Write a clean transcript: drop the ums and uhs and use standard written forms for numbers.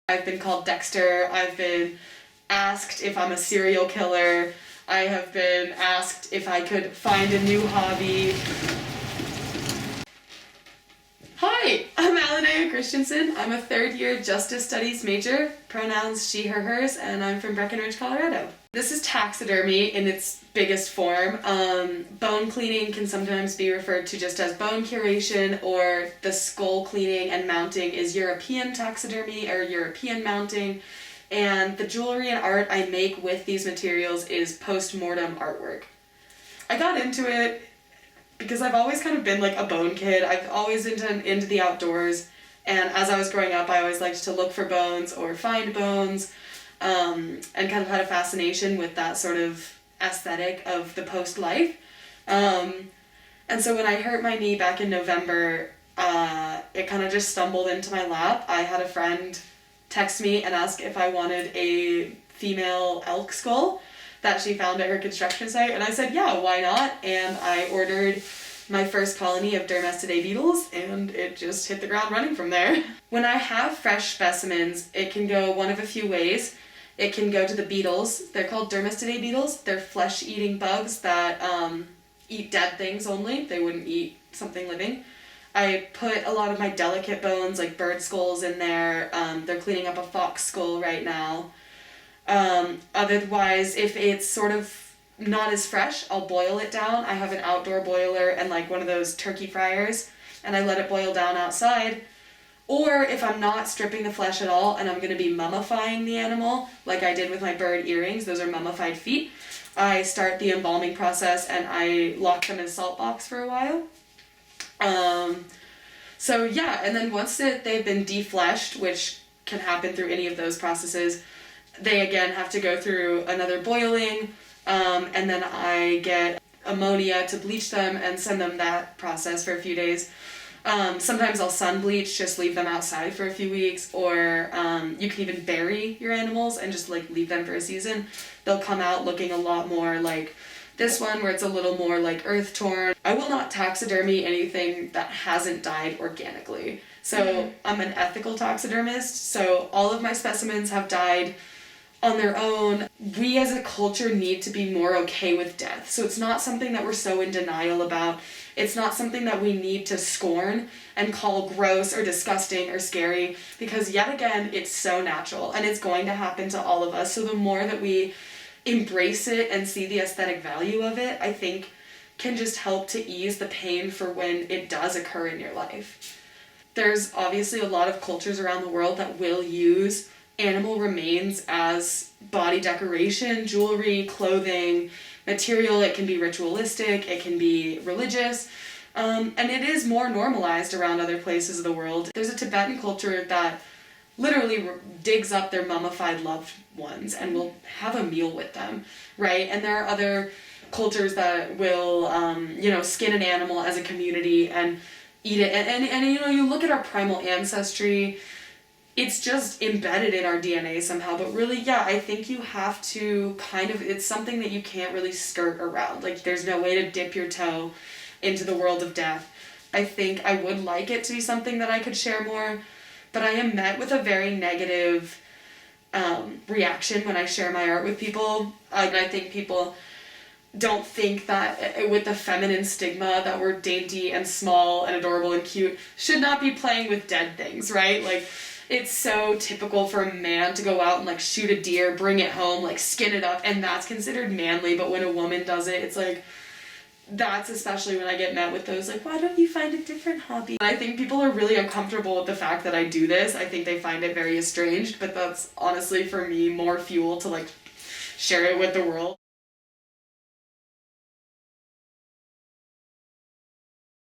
I've been called Dexter. I've been asked if I'm a serial killer. I have been asked if I could find a new hobby. Hi, I'm Alinnea Christiansen. I'm a third-year Justice Studies major, pronouns she, her, hers, and I'm from Breckenridge, Colorado. This is taxidermy in its biggest form. Bone cleaning can sometimes be referred to just as bone curation, or the skull cleaning and mounting is European taxidermy or European mounting. And the jewelry and art I make with these materials is postmortem artwork. I got into it because I've always kind of been like a bone kid. I've always been into the outdoors, and as I was growing up I always liked to look for bones or find bones, and kind of had a fascination with that sort of aesthetic of the post-life. And so when I hurt my knee back in November, it kind of just stumbled into my lap. I had a friend text me and ask if I wanted a female elk skull that she found at her construction site, and I said yeah, why not? And I ordered my first colony of Dermestidae beetles, and it just hit the ground running from there. When I have fresh specimens, it can go one of a few ways. It can go to the beetles. They're called Dermestidae beetles. They're flesh-eating bugs that eat dead things only. They wouldn't eat something living. I put a lot of my delicate bones, like bird skulls, in there. They're cleaning up a fox skull right now. Otherwise, if it's sort of not as fresh, I'll boil it down. I have an outdoor boiler and like one of those turkey fryers, and I let it boil down outside. Or if I'm not stripping the flesh at all and I'm going to be mummifying the animal, like I did with my bird earrings, those are mummified feet, I start the embalming process and I lock them in a salt box for a while. So yeah, and then once they've been defleshed, which can happen through any of those processes, they again have to go through another boiling, and then I get ammonia to bleach them and send them that process for a few days. Sometimes I'll sun bleach, just leave them outside for a few weeks, or you can even bury your animals and just like leave them for a season. They'll come out looking a lot more like this one, where it's a little more like earth torn. I will not taxidermy anything that hasn't died organically. So I'm an ethical taxidermist, so all of my specimens have died on their own. We as a culture need to be more okay with death. So it's not something that we're so in denial about. It's not something that we need to scorn and call gross or disgusting or scary, because yet again, it's so natural and it's going to happen to all of us. So the more that we embrace it and see the aesthetic value of it, I think can just help to ease the pain for when it does occur in your life. There's obviously a lot of cultures around the world that will use animal remains as body decoration, jewelry, clothing, material. It can be ritualistic, it can be religious, and it is more normalized around other places of the world. There's a Tibetan culture that literally digs up their mummified loved ones and will have a meal with them, right? And there are other cultures that will, skin an animal as a community and eat it. And you look at our primal ancestry, it's just embedded in our DNA somehow. But really, yeah, I think you have to it's something that you can't really skirt around. Like, there's no way to dip your toe into the world of death. I think I would like it to be something that I could share more, but I am met with a very negative reaction when I share my art with people. I think people don't think that with the feminine stigma that we're dainty and small and adorable and cute should not be playing with dead things, right? Like, it's so typical for a man to go out and like shoot a deer, bring it home, like skin it up, and that's considered manly. But when a woman does it, it's like, that's especially when I get met with those like, why don't you find a different hobby? I think people are really uncomfortable with the fact that I do this. I think they find it very estranged, but that's honestly for me more fuel to like share it with the world.